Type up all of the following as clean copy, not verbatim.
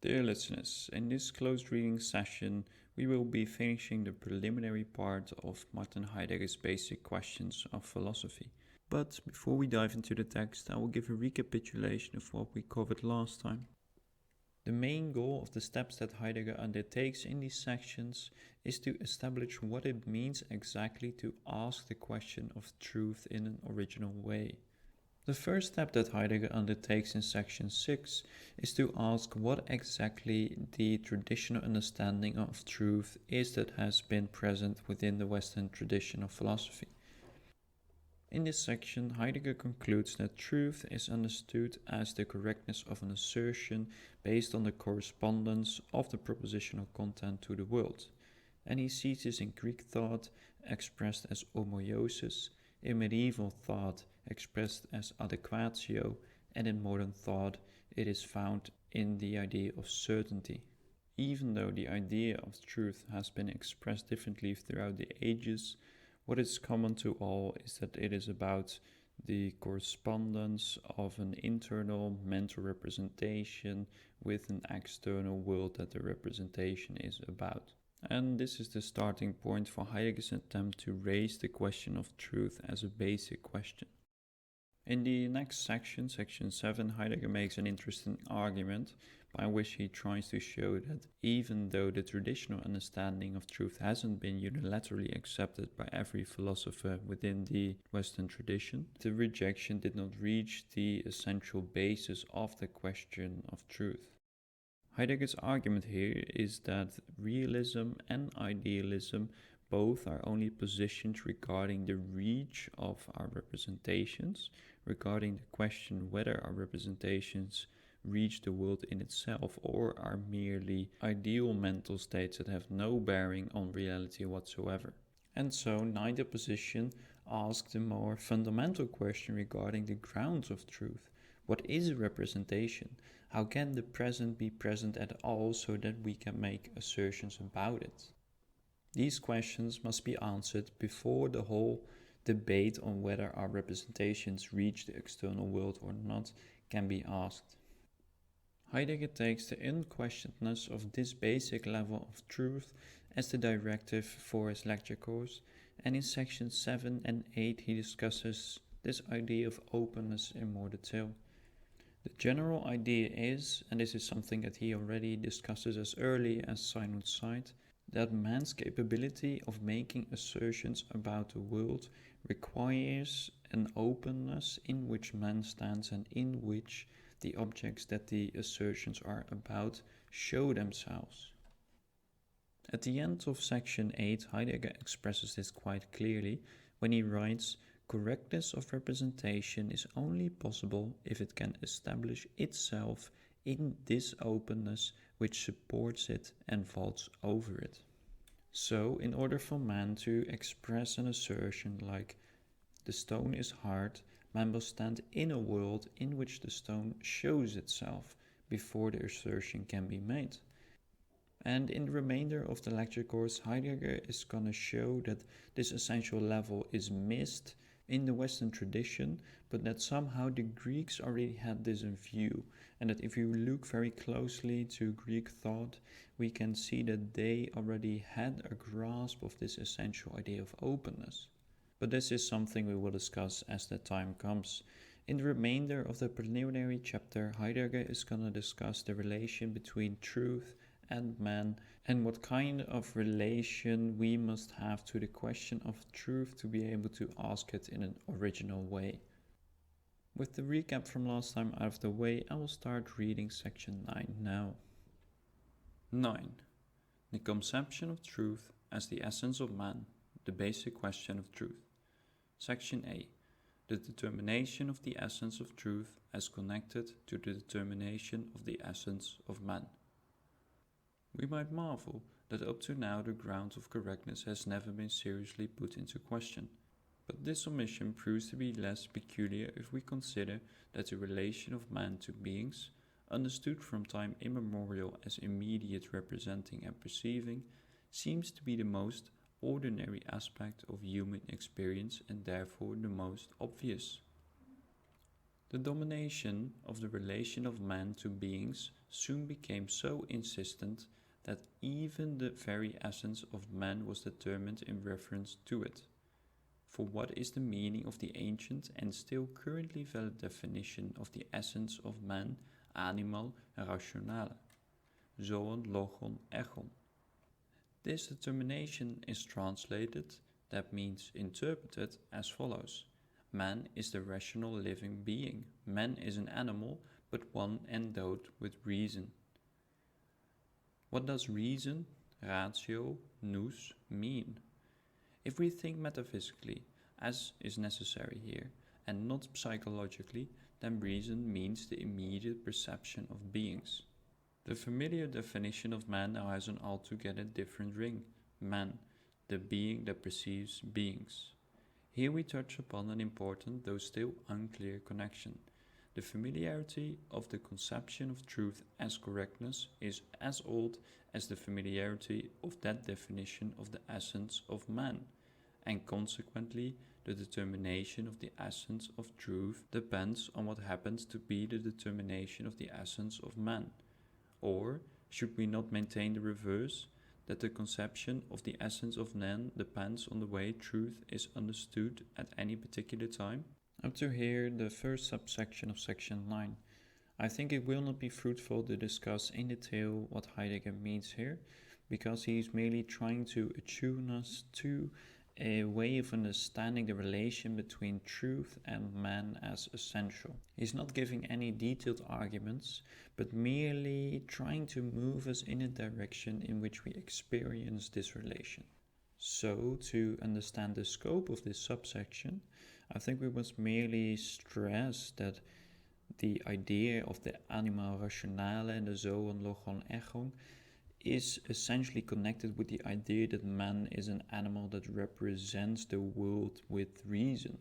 Dear listeners, in this closed reading session, we will be finishing the preliminary part of Martin Heidegger's basic questions of philosophy. But before we dive into the text, I will give a recapitulation of what we covered last time. The main goal of the steps that Heidegger undertakes in these sections is to establish what it means exactly to ask the question of truth in an original way. The first step that Heidegger undertakes in section 6 is to ask what exactly the traditional understanding of truth is that has been present within the Western tradition of philosophy. In this section, Heidegger concludes that truth is understood as the correctness of an assertion based on the correspondence of the propositional content to the world, and he sees this in Greek thought expressed as homoiosis, in medieval thought expressed as adequatio, and in modern thought it is found in the idea of certainty. Even though the idea of truth has been expressed differently throughout the ages, what is common to all is that it is about the correspondence of an internal mental representation with an external world that the representation is about. And this is the starting point for Heidegger's attempt to raise the question of truth as a basic question. In the next section, section 7, Heidegger makes an interesting argument by which he tries to show that even though the traditional understanding of truth hasn't been unilaterally accepted by every philosopher within the Western tradition, the rejection did not reach the essential basis of the question of truth. Heidegger's argument here is that realism and idealism both are only positions regarding the reach of our representations, regarding the question whether our representations reach the world in itself or are merely ideal mental states that have no bearing on reality whatsoever. And so neither position asks the more fundamental question regarding the grounds of truth. What is a representation? How can the present be present at all so that we can make assertions about it? These questions must be answered before the whole debate on whether our representations reach the external world or not can be asked. Heidegger takes the unquestionedness of this basic level of truth as the directive for his lecture course, and in sections 7 and 8 he discusses this idea of openness in more detail. The general idea is, and this is something that he already discusses as early as Sigmund Sight, that man's capability of making assertions about the world requires an openness in which man stands and in which the objects that the assertions are about show themselves. At the end of section 8, Heidegger expresses this quite clearly when he writes, "Correctness of representation is only possible if it can establish itself in this openness which supports it and vaults over it." So, in order for man to express an assertion like "the stone is hard," man must stand in a world in which the stone shows itself before the assertion can be made. And in the remainder of the lecture course, Heidegger is going to show that this essential level is missed in the Western tradition, but that somehow the Greeks already had this in view, and that if you look very closely to Greek thought, we can see that they already had a grasp of this essential idea of openness. But this is something we will discuss as the time comes. In the remainder of the preliminary chapter, Heidegger is going to discuss the relation between truth and man, and what kind of relation we must have to the question of truth to be able to ask it in an original way. With the recap from last time out of the way, I will start reading section 9 now. 9. The conception of truth as the essence of man, the basic question of truth. Section A. The determination of the essence of truth as connected to the determination of the essence of man. We might marvel that up to now the ground of correctness has never been seriously put into question, but this omission proves to be less peculiar if we consider that the relation of man to beings, understood from time immemorial as immediate representing and perceiving, seems to be the most ordinary aspect of human experience and therefore the most obvious. The domination of the relation of man to beings soon became so insistent that even the very essence of man was determined in reference to it. For what is the meaning of the ancient and still currently valid definition of the essence of man, animal rationale, zoon, logon, egon? This determination is translated, that means interpreted, as follows. Man is the rational living being. Man is an animal, but one endowed with reason. What does reason, ratio, nous, mean? If we think metaphysically, as is necessary here, and not psychologically, then reason means the immediate perception of beings. The familiar definition of man now has an altogether different ring. Man, the being that perceives beings. Here we touch upon an important, though still unclear, connection. The familiarity of the conception of truth as correctness is as old as the familiarity of that definition of the essence of man, and consequently the determination of the essence of truth depends on what happens to be the determination of the essence of man. Or, should we not maintain the reverse, that the conception of the essence of man depends on the way truth is understood at any particular time? Up to here, the first subsection of section 9. I think it will not be fruitful to discuss in detail what Heidegger means here, because he is merely trying to attune us to a way of understanding the relation between truth and man as essential. He's not giving any detailed arguments, but merely trying to move us in a direction in which we experience this relation. So, to understand the scope of this subsection, I think we must merely stress that the idea of the animal rationale and the zoon, logon, egon is essentially connected with the idea that man is an animal that represents the world with reason,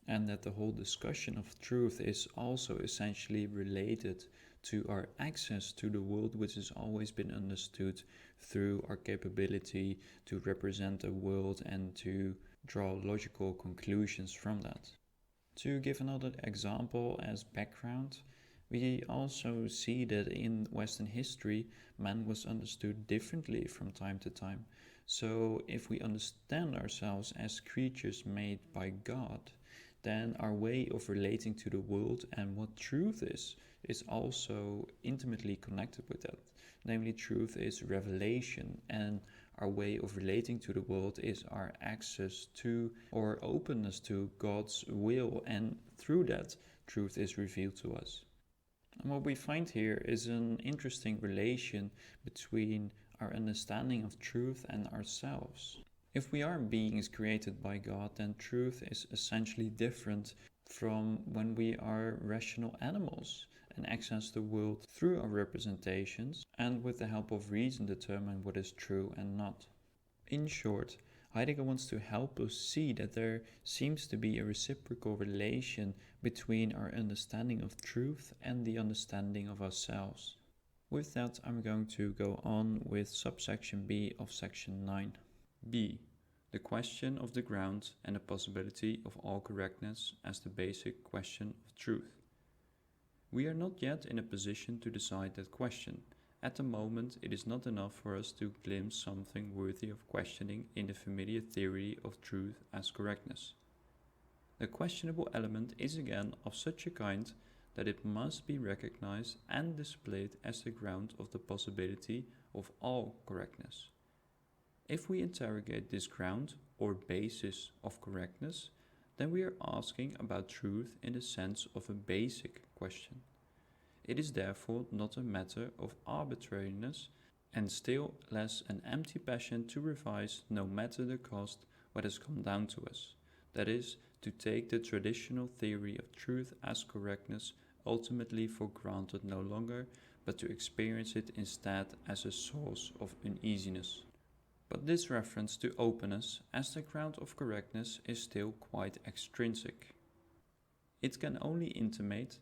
and that the whole discussion of truth is also essentially related to our access to the world, which has always been understood through our capability to represent the world and to draw logical conclusions from that. To give another example as background, we also see that in Western history, man was understood differently from time to time. So if we understand ourselves as creatures made by God, then our way of relating to the world and what truth is also intimately connected with that. Namely, truth is revelation, and our way of relating to the world is our access to or openness to God's will, and through that, truth is revealed to us. And what we find here is an interesting relation between our understanding of truth and ourselves. If we are beings created by God, then truth is essentially different from when we are rational animals and access the world through our representations and with the help of reason determine what is true and not. In short, Heidegger wants to help us see that there seems to be a reciprocal relation between our understanding of truth and the understanding of ourselves. With that, I'm going to go on with subsection B of section 9. B. The question of the ground and the possibility of all correctness as the basic question of truth. We are not yet in a position to decide that question. At the moment, it is not enough for us to glimpse something worthy of questioning in the familiar theory of truth as correctness. The questionable element is again of such a kind that it must be recognized and displayed as the ground of the possibility of all correctness. If we interrogate this ground or basis of correctness, then we are asking about truth in the sense of a basic question. It is therefore not a matter of arbitrariness, and still less an empty passion to revise, no matter the cost, what has come down to us. That is, to take the traditional theory of truth as correctness ultimately for granted no longer, but to experience it instead as a source of uneasiness. But this reference to openness as the ground of correctness is still quite extrinsic. It can only intimate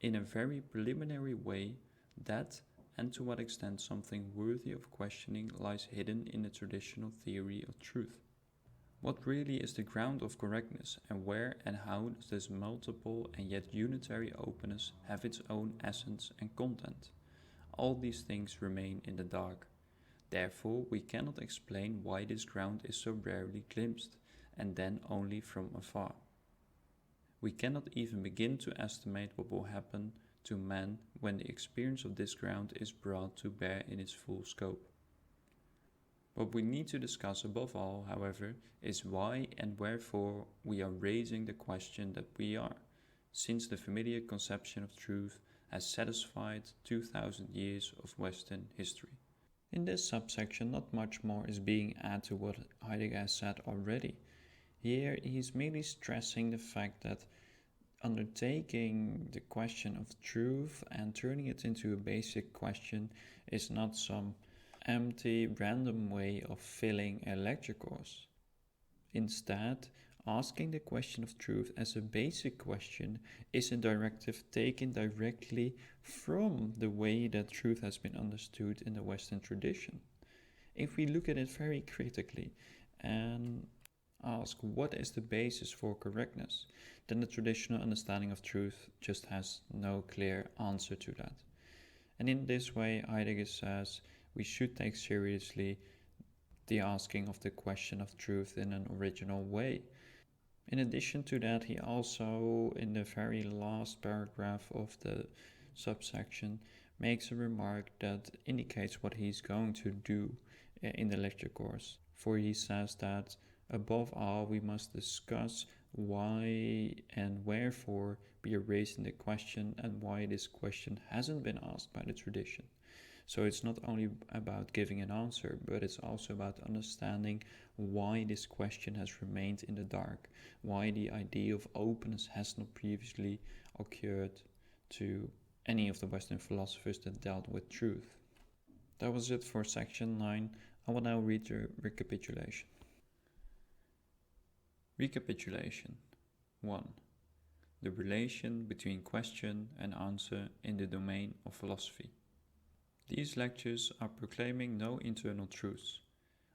in a very preliminary way that and to what extent something worthy of questioning lies hidden in the traditional theory of truth. What really is the ground of correctness, and where and how does this multiple and yet unitary openness have its own essence and content? All these things remain in the dark. Therefore, we cannot explain why this ground is so rarely glimpsed, and then only from afar. We cannot even begin to estimate what will happen to man when the experience of this ground is brought to bear in its full scope. What we need to discuss above all, however, is why and wherefore we are raising the question that we are, since the familiar conception of truth has satisfied 2000 years of Western history. In this subsection, not much more is being added to what Heidegger has said already. Here, he is merely stressing the fact that undertaking the question of truth and turning it into a basic question is not some empty, random way of filling a lecture course. Instead, asking the question of truth as a basic question is a directive taken directly from the way that truth has been understood in the Western tradition. If we look at it very critically and ask what is the basis for correctness, then the traditional understanding of truth just has no clear answer to that. And in this way, Heidegger says we should take seriously the asking of the question of truth in an original way. In addition to that, he also, in the very last paragraph of the subsection, makes a remark that indicates what he's going to do in the lecture course. For he says that above all, we must discuss why and wherefore we are raising the question and why this question hasn't been asked by the tradition. So it's not only about giving an answer, but it's also about understanding why this question has remained in the dark, why the idea of openness has not previously occurred to any of the Western philosophers that dealt with truth. That was it for section 9. I will now read the recapitulation. Recapitulation 1. The relation between question and answer in the domain of philosophy. These lectures are proclaiming no internal truths.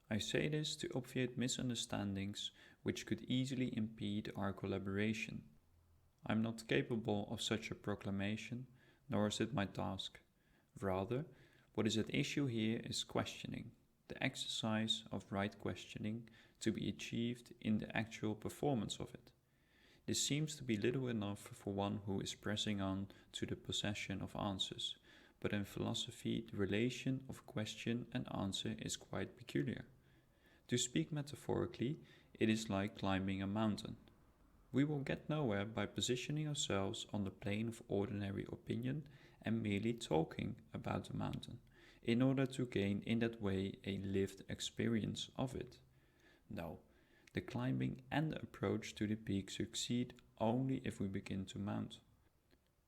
I say this to obviate misunderstandings which could easily impede our collaboration. I am not capable of such a proclamation, nor is it my task. Rather, what is at issue here is questioning, the exercise of right questioning to be achieved in the actual performance of it. This seems to be little enough for one who is pressing on to the possession of answers, but in philosophy the relation of question and answer is quite peculiar. To speak metaphorically, it is like climbing a mountain. We will get nowhere by positioning ourselves on the plane of ordinary opinion and merely talking about the mountain, in order to gain in that way a lived experience of it. No, the climbing and the approach to the peak succeed only if we begin to mount.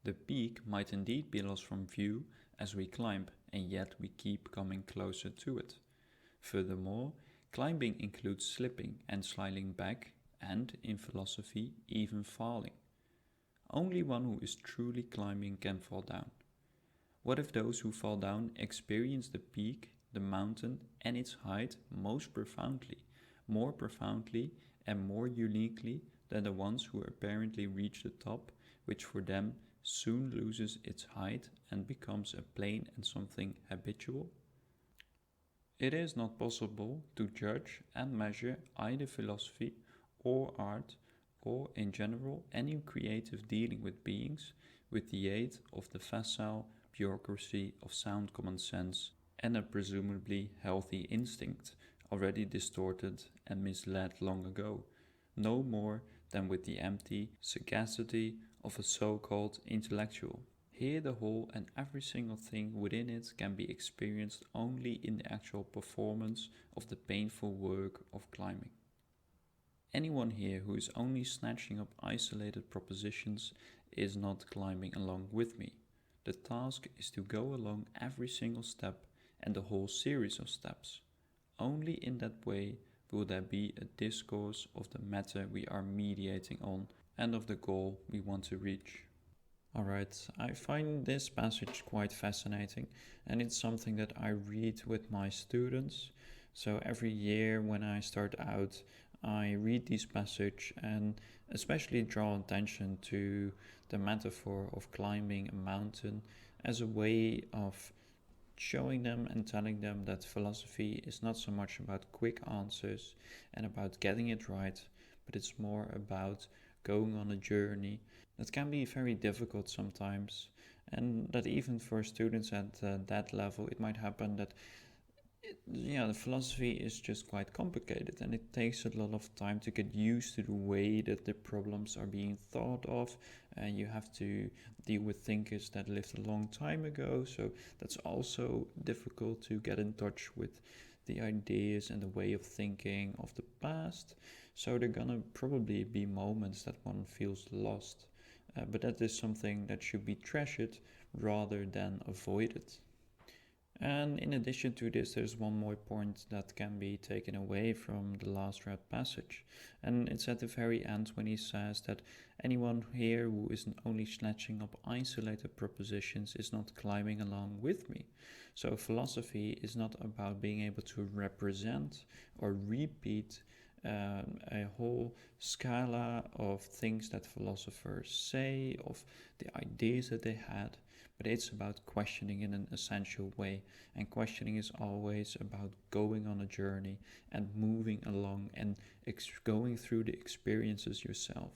The peak might indeed be lost from view as we climb, and yet we keep coming closer to it. Furthermore, climbing includes slipping and sliding back, and, in philosophy, even falling. Only one who is truly climbing can fall down. What if those who fall down experience the peak, the mountain, and its height most profoundly, more profoundly and more uniquely than the ones who apparently reach the top, which for them soon loses its height and becomes a plane and something habitual? It is not possible to judge and measure either philosophy or art, or in general any creative dealing with beings, with the aid of the facile bureaucracy of sound common sense and a presumably healthy instinct, already distorted and misled long ago, no more than with the empty sagacity of a so-called intellectual. Here the whole and every single thing within it can be experienced only in the actual performance of the painful work of climbing. Anyone here who is only snatching up isolated propositions is not climbing along with me. The task is to go along every single step and the whole series of steps. Only in that way will there be a discourse of the matter we are mediating on and of the goal we want to reach. Alright, I find this passage quite fascinating, and it's something that I read with my students. So every year when I start out, I read this passage and especially draw attention to the metaphor of climbing a mountain as a way of showing them and telling them that philosophy is not so much about quick answers and about getting it right, but it's more about going on a journey that can be very difficult sometimes, and that even for students at that level, it might happen that the philosophy is just quite complicated and it takes a lot of time to get used to the way that the problems are being thought of, and you have to deal with thinkers that lived a long time ago, so that's also difficult to get in touch with the ideas and the way of thinking of the past. So there are gonna probably be moments that one feels lost, but that is something that should be treasured rather than avoided. And in addition to this, there's one more point that can be taken away from the last read passage. And it's at the very end when he says that anyone here who isn't only snatching up isolated propositions is not climbing along with me. So philosophy is not about being able to represent or repeat a whole scala of things that philosophers say, of the ideas that they had, but it's about questioning in an essential way. And questioning is always about going on a journey and moving along and going through the experiences yourself.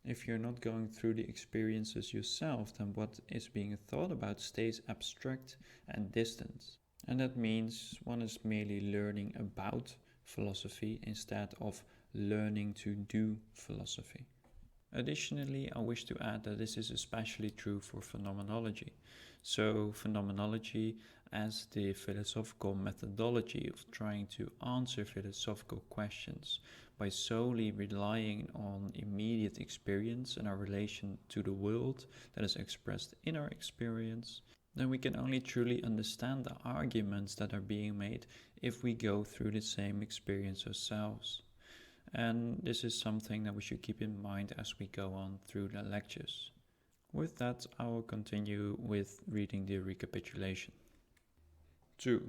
If you're not going through the experiences yourself, then what is being thought about stays abstract and distant. And that means one is merely learning about philosophy instead of learning to do philosophy. Additionally, I wish to add that this is especially true for phenomenology. So, phenomenology as the philosophical methodology of trying to answer philosophical questions by solely relying on immediate experience and our relation to the world that is expressed in our experience, then we can only truly understand the arguments that are being made if we go through the same experience ourselves. And this is something that we should keep in mind as we go on through the lectures. With that, I will continue with reading the recapitulation. 2.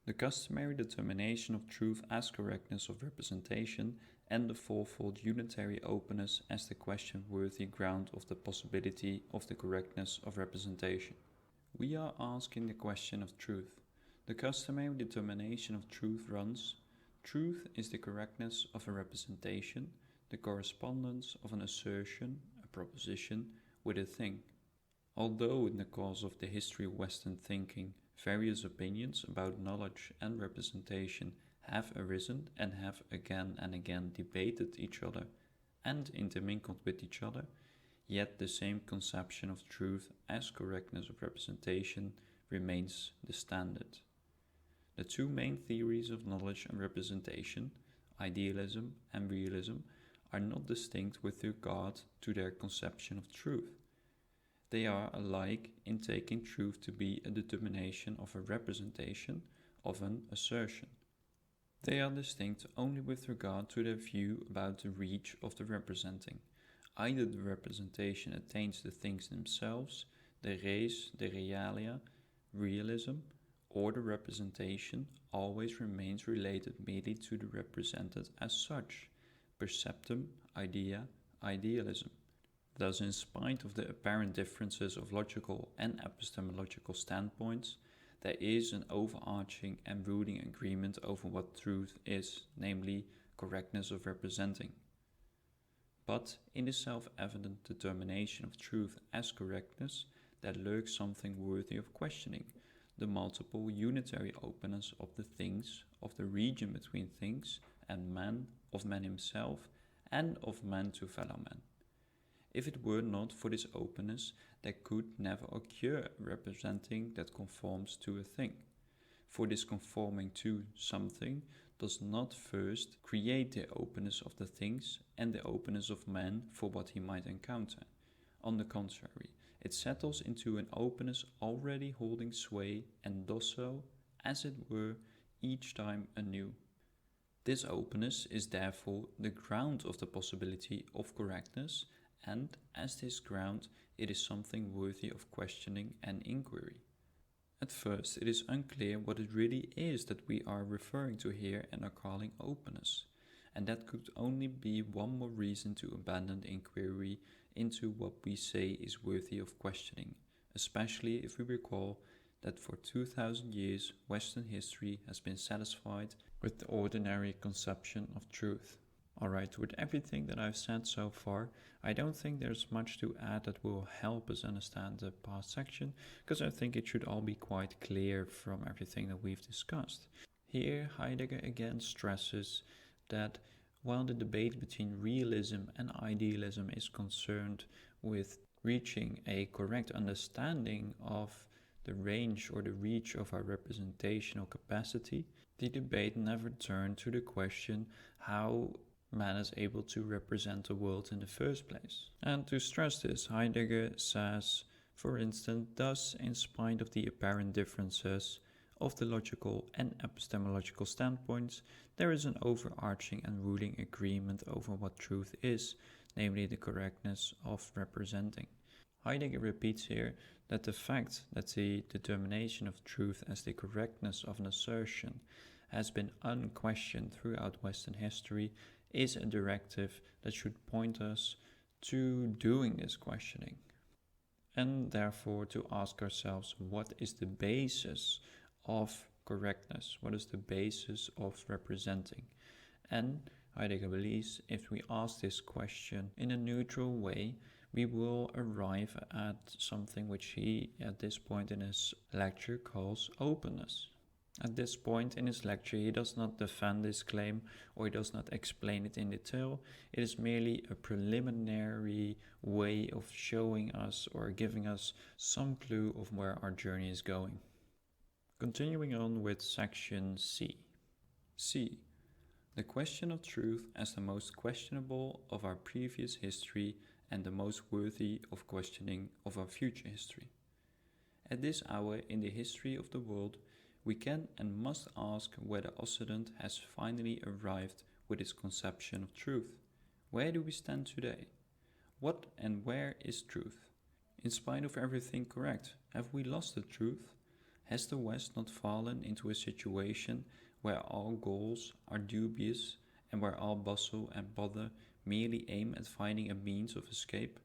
The customary determination of truth as correctness of representation and the fourfold unitary openness as the question-worthy ground of the possibility of the correctness of representation. We are asking the question of truth. The customary determination of truth runs: truth is the correctness of a representation, the correspondence of an assertion, a proposition, with a thing. Although in the course of the history of Western thinking, various opinions about knowledge and representation have arisen and have again and again debated each other and intermingled with each other, yet the same conception of truth as correctness of representation remains the standard. The two main theories of knowledge and representation, idealism and realism, are not distinct with regard to their conception of truth. They are alike in taking truth to be a determination of a representation, of an assertion. They are distinct only with regard to their view about the reach of the representing. Either the representation attains the things themselves, the res, the realia, realism, or the representation always remains related merely to the represented as such, perceptum, idea, idealism. Thus, in spite of the apparent differences of logical and epistemological standpoints, there is an overarching and rooting agreement over what truth is, namely correctness of representing. But in the self-evident determination of truth as correctness, there lurks something worthy of questioning: the multiple unitary openness of the things, of the region between things and man, of man himself, and of man to fellow man. If it were not for this openness, there could never occur representing that conforms to a thing. For this conforming to something does not first create the openness of the things and the openness of man for what he might encounter. On the contrary, it settles into an openness already holding sway and does so, as it were, each time anew. This openness is therefore the ground of the possibility of correctness, and as this ground, it is something worthy of questioning and inquiry. At first, it is unclear what it really is that we are referring to here and are calling openness, and that could only be one more reason to abandon the inquiry into what we say is worthy of questioning, especially if we recall that for 2000 years Western history has been satisfied with the ordinary conception of truth. Alright, with everything that I've said so far, I don't think there's much to add that will help us understand the past section, because I think it should all be quite clear from everything that we've discussed. Here, Heidegger again stresses that while the debate between realism and idealism is concerned with reaching a correct understanding of the range or the reach of our representational capacity, the debate never turned to the question how man is able to represent the world in the first place. And to stress this, Heidegger says, for instance, thus, in spite of the apparent differences of the logical and epistemological standpoints, there is an overarching and ruling agreement over what truth is, namely the correctness of representing. Heidegger repeats here that the fact that the determination of truth as the correctness of an assertion has been unquestioned throughout Western history is a directive that should point us to doing this questioning, and therefore to ask ourselves, what is the basis of correctness? What is the basis of representing? And Heidegger believes if we ask this question in a neutral way, we will arrive at something which he, at this point in his lecture, calls openness. At this point in his lecture, he does not defend this claim or he does not explain it in detail. It is merely a preliminary way of showing us or giving us some clue of where our journey is going. Continuing on with section C. C. The question of truth as the most questionable of our previous history and the most worthy of questioning of our future history. At this hour in the history of the world, we can and must ask whether Occident has finally arrived with its conception of truth. Where do we stand today? What and where is truth? In spite of everything correct, have we lost the truth? Has the West not fallen into a situation where all goals are dubious and where all bustle and bother merely aim at finding a means of escape?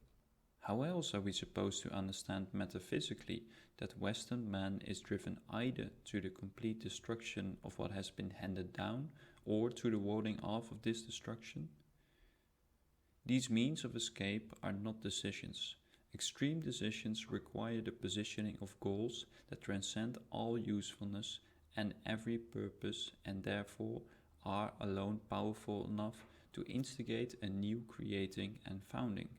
How else are we supposed to understand metaphysically that Western man is driven either to the complete destruction of what has been handed down or to the warding off of this destruction? These means of escape are not decisions. Extreme decisions require the positioning of goals that transcend all usefulness and every purpose and therefore are alone powerful enough to instigate a new creating and founding.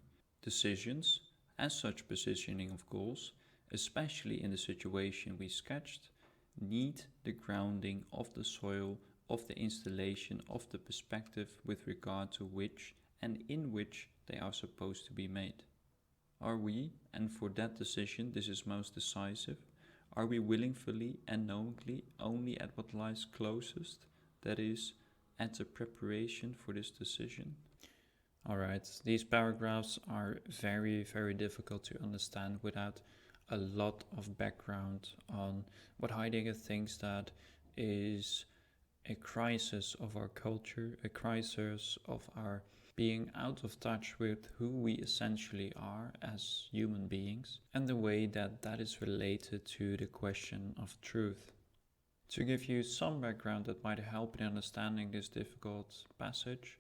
Decisions, as such positioning of goals, especially in the situation we sketched, need the grounding of the soil of the installation of the perspective with regard to which and in which they are supposed to be made. Are we, and for that decision this is most decisive, are we willingly and knowingly only at what lies closest, that is, at the preparation for this decision? Alright, these paragraphs are very, very difficult to understand without a lot of background on what Heidegger thinks that is a crisis of our culture, a crisis of our being out of touch with who we essentially are as human beings, and the way that that is related to the question of truth. To give you some background that might help in understanding this difficult passage,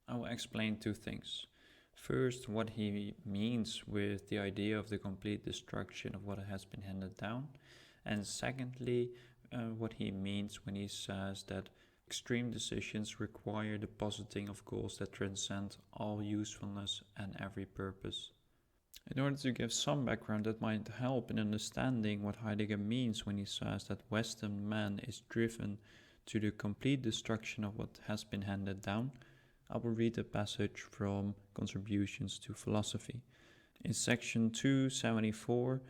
I will explain two things. First, what he means with the idea of the complete destruction of what has been handed down, and secondly, what he means when he says that extreme decisions require the positing of goals that transcend all usefulness and every purpose. In order to give some background that might help in understanding what Heidegger means when he says that Western man is driven to the complete destruction of what has been handed down, I will read a passage from Contributions to Philosophy. In section 274,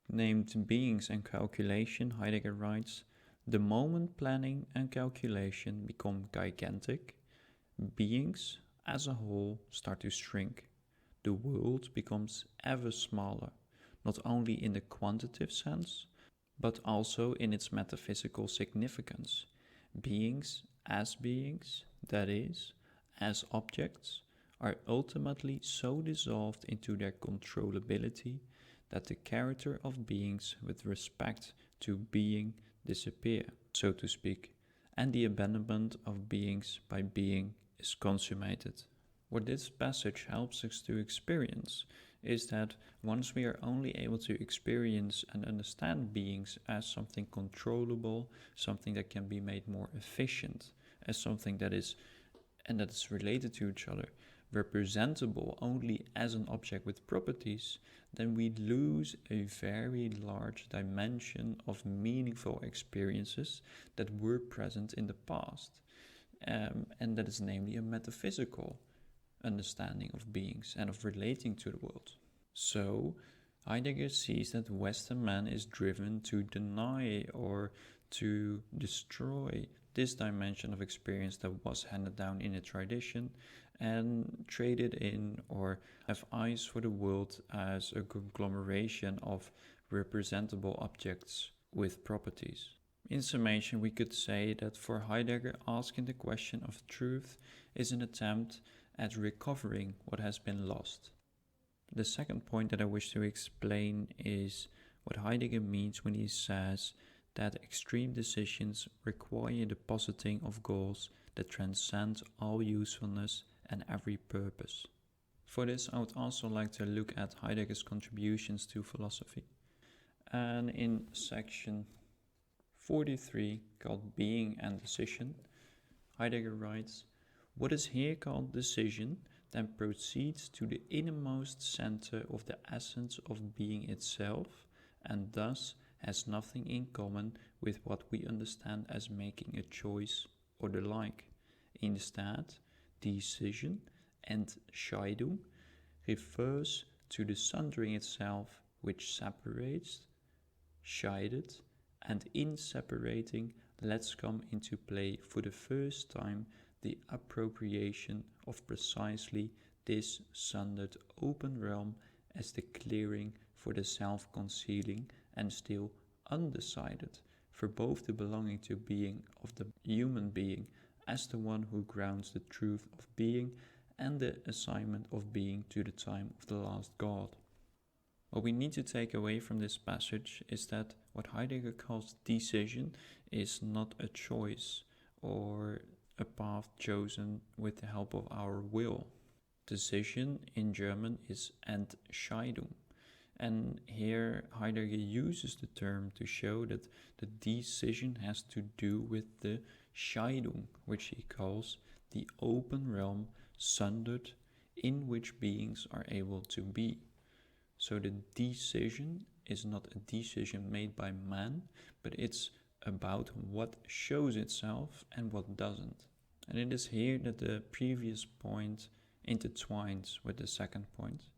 named Beings and Calculation, Heidegger writes, "The moment planning and calculation become gigantic, beings as a whole start to shrink. The world becomes ever smaller, not only in the quantitative sense, but also in its metaphysical significance. Beings as beings, that is, as objects, are ultimately so dissolved into their controllability that the character of beings with respect to being disappear, so to speak, and the abandonment of beings by being is consummated. What this passage helps us to experience is that once we are only able to experience and understand beings as something controllable, something that can be made more efficient, as something that is related to each other, representable only as an object with properties, then we lose a very large dimension of meaningful experiences that were present in the past. And that is namely a metaphysical understanding of beings and of relating to the world. So, Heidegger sees that Western man is driven to deny or to destroy this dimension of experience that was handed down in a tradition and traded in or have eyes for the world as a conglomeration of representable objects with properties. In summation, we could say that for Heidegger, asking the question of truth is an attempt at recovering what has been lost. The second point that I wish to explain is what Heidegger means when he says that extreme decisions require the positing of goals that transcend all usefulness and every purpose. For this, I would also like to look at Heidegger's contributions to philosophy. And in section 43, called Being and Decision, Heidegger writes, "What is here called decision then proceeds to the innermost center of the essence of being itself, and thus has nothing in common with what we understand as making a choice or the like. Instead, decision, Entscheidung, refers to the sundering itself, which separates, scheidet, and in separating lets come into play for the first time the appropriation of precisely this sundered open realm as the clearing for the self-concealing and still undecided for both the belonging to being of the human being as the one who grounds the truth of being and the assignment of being to the time of the last God." What we need to take away from this passage is that what Heidegger calls decision is not a choice or a path chosen with the help of our will. Decision in German is Entscheidung. And here Heidegger uses the term to show that the decision has to do with the Scheidung, which he calls the open realm sundered in which beings are able to be. So the decision is not a decision made by man, but it's about what shows itself and what doesn't. And it is here that the previous point intertwines with the second point,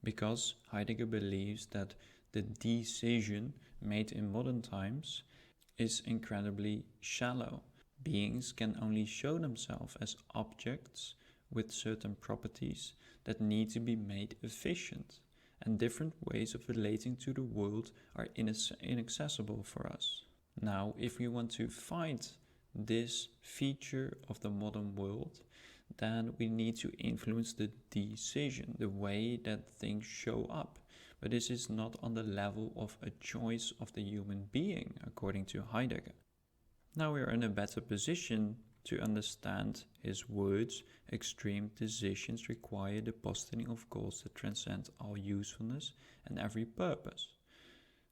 because Heidegger believes that the decision made in modern times is incredibly shallow. Beings can only show themselves as objects with certain properties that need to be made efficient, and different ways of relating to the world are inaccessible for us. Now, if we want to fight this feature of the modern world, then we need to influence the decision, the way that things show up. But this is not on the level of a choice of the human being, according to Heidegger. Now we are in a better position to understand his words. Extreme decisions require the positing of goals that transcend all usefulness and every purpose.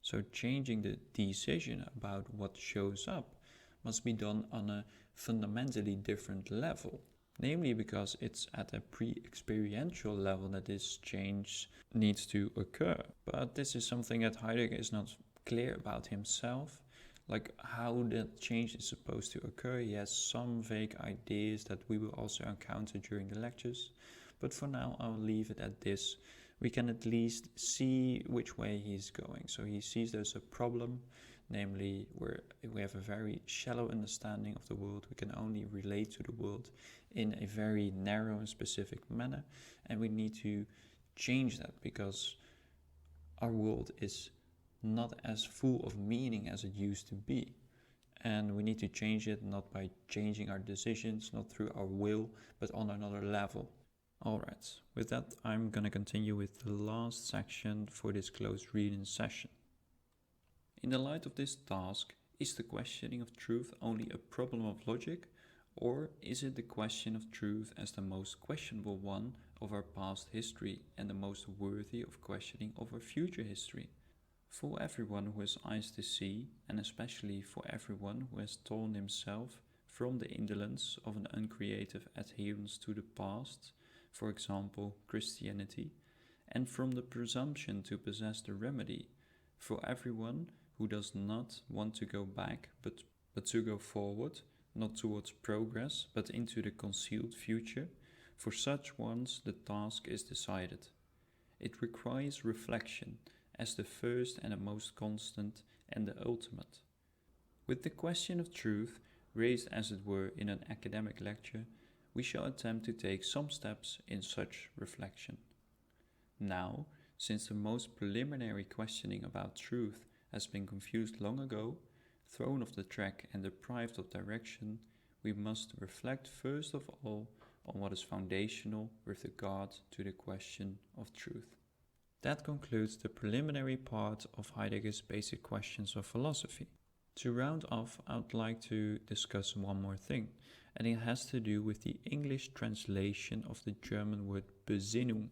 So changing the decision about what shows up must be done on a fundamentally different level, namely because it's at a pre-experiential level that this change needs to occur. But this is something that Heidegger is not clear about himself, like how that change is supposed to occur. He has some vague ideas that we will also encounter during the lectures, but for now I'll leave it at this. We can at least see which way he's going. So he sees there's a problem, namely where we have a very shallow understanding of the world. We can only relate to the world in a very narrow and specific manner, and we need to change that because our world is not as full of meaning as it used to be. and we need to change it not by changing our decisions, not through our will, but on another level. Alright, with that I'm gonna continue with the last section for this closed reading session. In the light of this task, is the questioning of truth only a problem of logic, or is it the question of truth as the most questionable one of our past history and the most worthy of questioning of our future history? For everyone who has eyes to see, and especially for everyone who has torn himself from the indolence of an uncreative adherence to the past, for example, Christianity, and from the presumption to possess the remedy, for everyone who does not want to go back but to go forward, not towards progress but into the concealed future, for such ones the task is decided. It requires reflection as the first and the most constant and the ultimate. With the question of truth raised as it were in an academic lecture, we shall attempt to take some steps in such reflection. Now, since the most preliminary questioning about truth has been confused long ago, thrown off the track and deprived of direction, we must reflect first of all on what is foundational with regard to the question of truth. That concludes the preliminary part of Heidegger's basic questions of philosophy. To round off, I would like to discuss one more thing, and it has to do with the English translation of the German word Besinnung.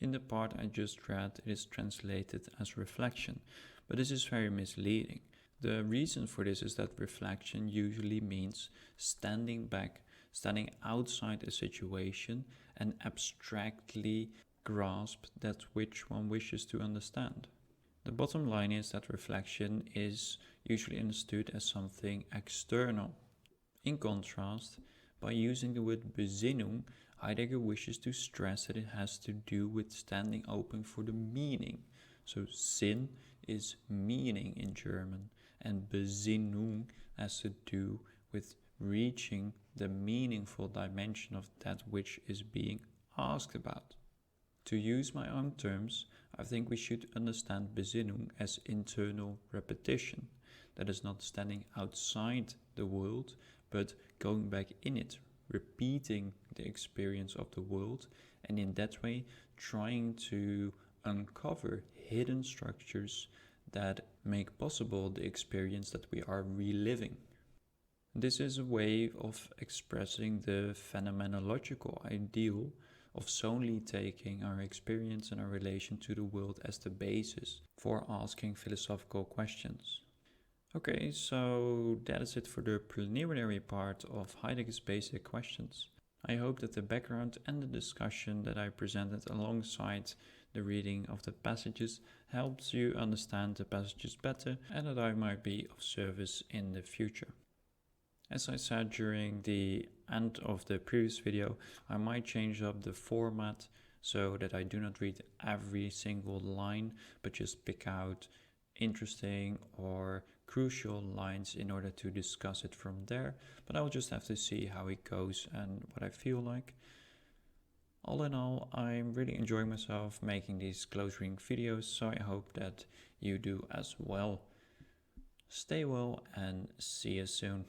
In the part I just read, it is translated as reflection, but this is very misleading. The reason for this is that reflection usually means standing back, standing outside a situation and abstractly grasp that which one wishes to understand. The bottom line is that reflection is usually understood as something external. In contrast, by using the word Besinnung, Heidegger wishes to stress that it has to do with standing open for the meaning. So Sinn is meaning in German, and Besinnung has to do with reaching the meaningful dimension of that which is being asked about. To use my own terms, I think we should understand Besinnung as internal repetition. That is not standing outside the world, but going back in it, repeating the experience of the world, and in that way trying to uncover hidden structures that make possible the experience that we are reliving. This is a way of expressing the phenomenological ideal of solely taking our experience and our relation to the world as the basis for asking philosophical questions. Okay, so that is it for the preliminary part of Heidegger's basic questions. I hope that the background and the discussion that I presented alongside the reading of the passages helps you understand the passages better and that I might be of service in the future. As I said during the end of the previous video, I might change up the format so that I do not read every single line, but just pick out interesting or crucial lines in order to discuss it from there. But I will just have to see how it goes and what I feel like. All in all, I'm really enjoying myself making these close reading videos, so I hope that you do as well. Stay well and see you soon.